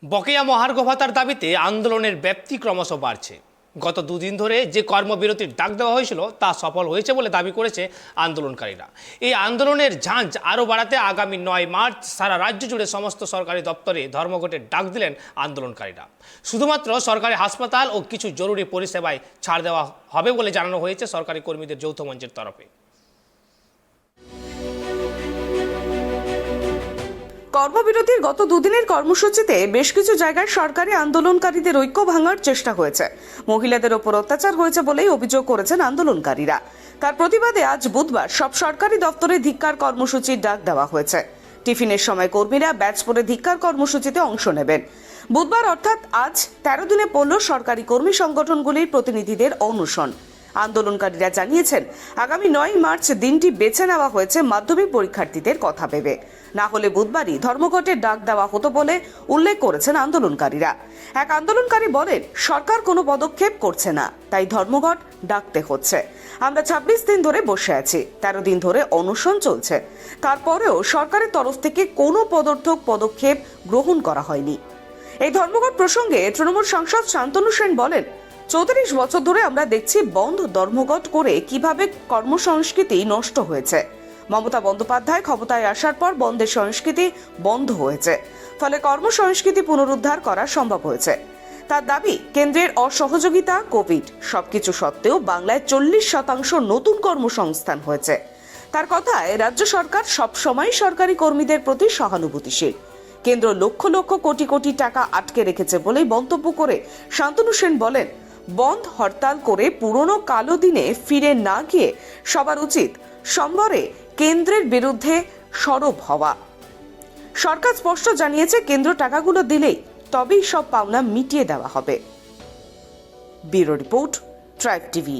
বকেয়া মহার্ঘ ভাতার দাবিতে আন্দোলনের ব্যাপ্তি ক্রমশ বাড়ছে। গত দুদিন ধরে যে কর্মবিরতির ডাক দেওয়া হয়েছিল তা সফল হয়েছে বলে দাবি করেছে আন্দোলনকারীরা। এই আন্দোলনের ঝাঁঝ আরও বাড়াতে আগামী 9 মার্চ সারা রাজ্য জুড়ে সমস্ত সরকারি দপ্তরে ধর্মঘটের ডাক দিলেন আন্দোলনকারীরা। শুধুমাত্র সরকারি হাসপাতাল ও কিছু জরুরি পরিষেবায় ছাড় দেওয়া হবে বলে জানানো হয়েছে সরকারি কর্মীদের যৌথ মঞ্চের তরফে। কর্মবিরতির গত দুদিনের কর্মসূচিতে বেশ কিছু জায়গায় সরকারি আন্দোলনকারীদের ঐক্য ভাঙার চেষ্টা হয়েছে। মহিলাদের ওপর অত্যাচার হয়েছে বলেই অভিযোগ করেছেন আন্দোলনকারীরা। তার প্রতিবাদে আজ বুধবার সব সরকারি দপ্তরে ধিক্কার কর্মসূচির ডাক দেওয়া হয়েছে। টিফিনের সময় কর্মীরা ব্যাচ পরে ধিক্কার কর্মসূচিতে অংশ নেবেন। বুধবার অর্থাৎ আজ 13 দিনে পড়ল সরকারি কর্মী সংগঠনগুলির প্রতিনিধিদের অনশন। আন্দোলনকারীরা জানিয়েছেন আগামী 9 মার্চ দিনটি বেছে নেওয়া হয়েছে মাধ্যমিক পরীক্ষার্থীদের কথা ভেবে। না হলে বুধবারই ধর্মঘটের ডাক দেওয়া হতো বলে উল্লেখ করেছেন আন্দোলনকারীরা। এক আন্দোলনকারী বলেন, সরকার কোনো পদক্ষেপ করছে না, তাই ধর্মঘট ডাকতে হচ্ছে। আমরা 26 দিন ধরে বসে আছি, 13 দিন ধরে অনশন চলছে, তারপরেও সরকারের তরফ থেকে কোনো পদক্ষেপ গ্রহণ করা হয়নি। এই ধর্মঘট প্রসঙ্গে তৃণমূল সাংসদ শান্তনু সেন বলেন, 34 বছর ধরে আমরা দেখছি বন্ধ ধর্মঘট করে কিভাবে কর্মসংস্কৃতি নষ্ট হয়েছে। মমতা বন্দ্যোপাধ্যায় ক্ষমতায় আসার পর বন্ধের সংস্কৃতি বন্ধ হয়েছে, ফলে কর্মসংস্কৃতি পুনরুদ্ধার করা সম্ভব হয়েছে। তার দাবি, কেন্দ্রের অসহযোগিতা, কোভিড সবকিছু সত্ত্বেও বাংলায় 40% নতুন কর্মসংস্থান হয়েছে। তার কথায়, রাজ্য সরকার সবসময় সরকারি কর্মীদের প্রতি সহানুভূতিশীল। কেন্দ্র লক্ষ লক্ষ কোটি কোটি টাকা আটকে রেখেছে বলেই মন্তব্য করে শান্তনু সেন বলেন, বন্ধ হরতাল করে পুরনো কালো দিনে ফিরে না গিয়ে সবার উচিত সম্বরে কেন্দ্রের বিরুদ্ধে সরব হওয়া। সরকার স্পষ্ট জানিয়েছে, কেন্দ্র টাকাগুলো দিলেই তবেই সব পাওনা মিটিয়ে দেওয়া হবে। Bureau report, tribe TV.